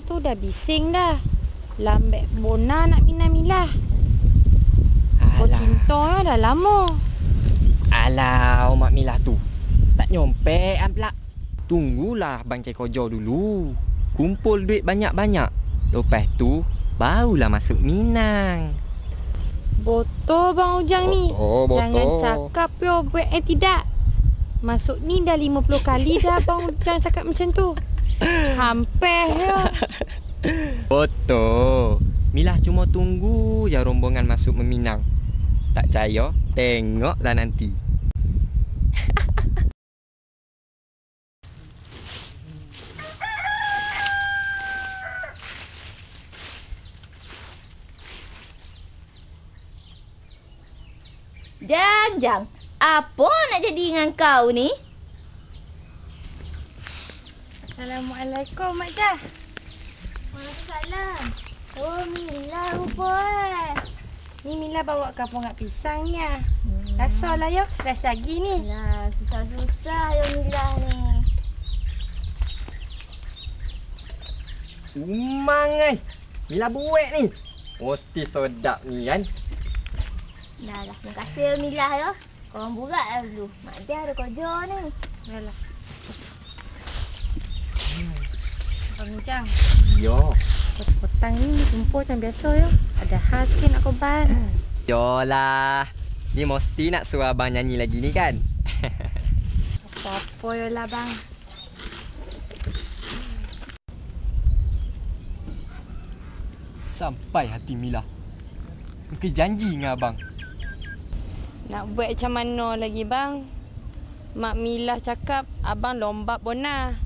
tu dah bising dah. Lambat bona nak milah. Kau cinta dah lama. Alah, Mak Milah tu tak nyompe pula. Tunggulah Abang cari kerja dulu. Kumpul duit banyak-banyak. Lepas tu barulah masuk Minang. Botol Bang Ujang ni. Botol. Jangan cakap yo buat tidak. Masuk ni dah 50 kali dah Bang Ujang cakap macam tu. Hampir yo. Betul. Milah cuma tunggu je rombongan masuk Meminang. Tak percaya, tengoklah nanti. Jang, apa nak jadi dengan kau ni? Assalamualaikum Mak Jah. Waalaikumsalam. Oh, Mila rupa. Ni Mila bawa kapungak pisangnya. Rasalah yo, fresh lagi ni. Lah, susah-susah ya Mila ni. Umang ai. Mila buat ni. Mesti sedap ni kan. Dah lah, terima kasih Mila ya. Korang burak lah dulu. Mak Jah ada kerja ni. Yalah. Bang Ujang. Yo. Petang ni kumpul macam biasa yo. Ada hal sikit nak korban. Yolah. Ni mesti nak suruh abang nyanyi lagi ni kan? Apa-apa yo lah bang. Sampai hati Mila. Mungkin janji dengan abang. Nak buat macam mana lagi bang? Mak Milah cakap abang lomba bona.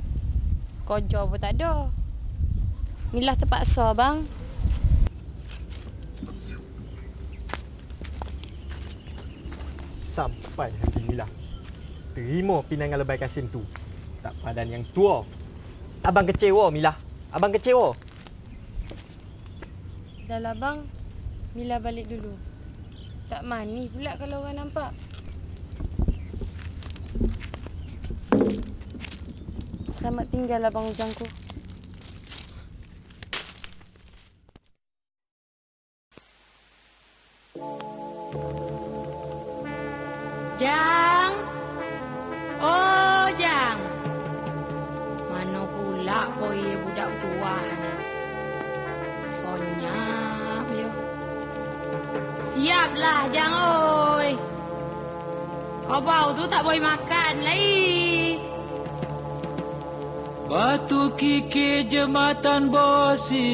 Kerja pun tak ada. Milah terpaksa bang. Sampai hati Mila. Terima pinangan Lebay Kasim tu. Tak padan yang tua. Abang kecewa Mila. Abang kecewa. Dah lah bang. Milah balik dulu. Tak manis pula kalau orang nampak. Selamat tinggal abang Ujangku. Jang. Oh Jang. Mana pula boy budak tua ni. Sonyap yo. Siaplah Jang oi. Kau bau tu tak boleh makan lagi. Batu kiki jembatan bosi,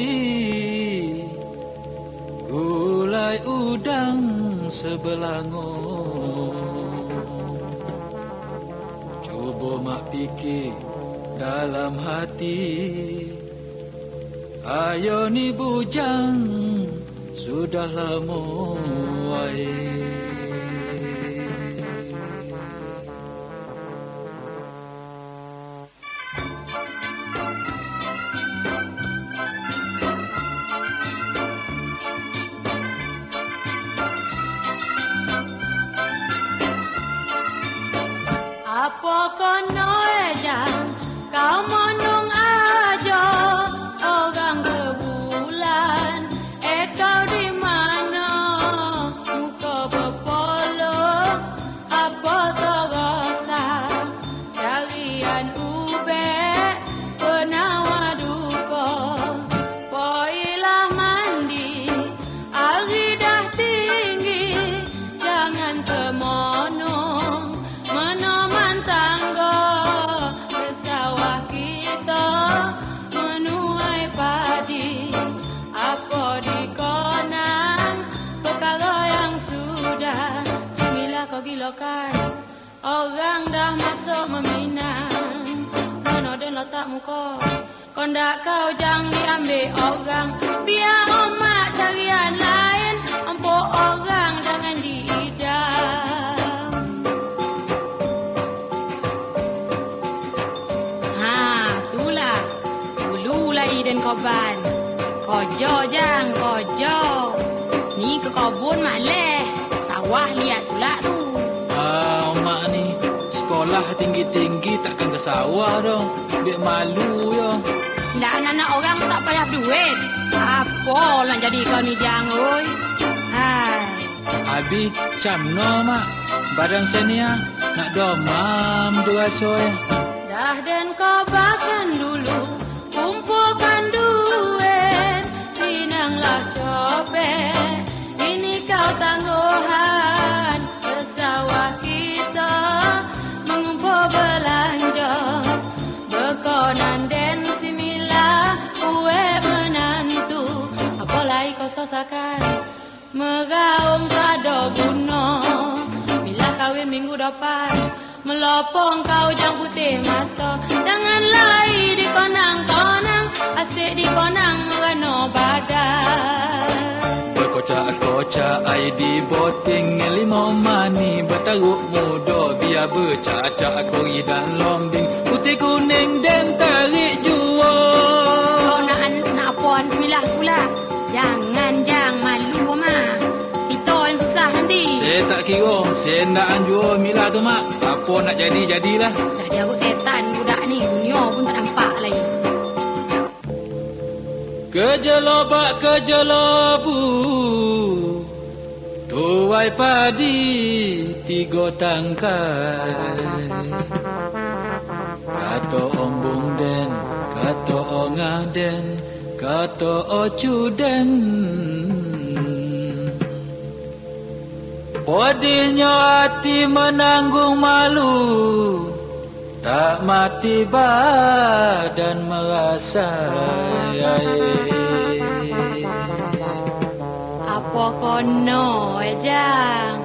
gulai udang sebelangon. Coba mak fikir dalam hati, ayo ni bujang sudah lama wae. Apa kono Jang, kau monong aja orang kebulan. Kau di mana? Muka berpolong, apa terasa? Carian ubek, penawar duka. Poilah mandi, hari dah tinggi. Jangan termonong, menoman tangga. Ke sawah kita, menuai padi. Apa di konang, perkara yang sudah. Semila kau gilakan, orang dah masuk meminang. Mana dan letak muka, kondak kau jangan diambil orang. Biar omak carian lain, empuk orang jangan diidam. Itulah dulu lagi dan korban. Kojo Jang, kojo. Ni ke kebun maleh. Sawah lihat pula tu. Mak ni sekolah tinggi-tinggi takkan ke sawah dong. Biar malu yo. Ndak anak orang tak payah duit. Apa nak jadi kau ni jang oi? Hai. Abi cam no mak. Barang senia nak domam dua soy. Dah dan kau bahkan dulu kumpulkan duit, pinanglah copet. Ini kau tangguhan ke sawah kita mengumpul belanja. Bekonan den simila kue menantu. Apalagi kau sosakan megaung kado buno. Bila kawin minggu depan melopong kau jang putih mata. Jangan lari di konang-konang, asyik di konang merano badan. Berkocak-kocak ai di boting limau mani bertaruk muda biar bercacak kori dan lombing putih kuning dan tarik jua. Kau nak puan semilah pula. Jangan malu mah. Kita yang susah nanti. Saya tak kira, saya nak anjur Mila tu mak. Apa nak jadilah. Dah diarut setan budak ni, dunia pun tak nampak lagi. Kerja lobu tuai padi 3 tangkai. Kata ombung den, kata ongah den, kata ocu den. Pedihnya hati menanggung malu, tak mati badan merasa. Apa kono jang?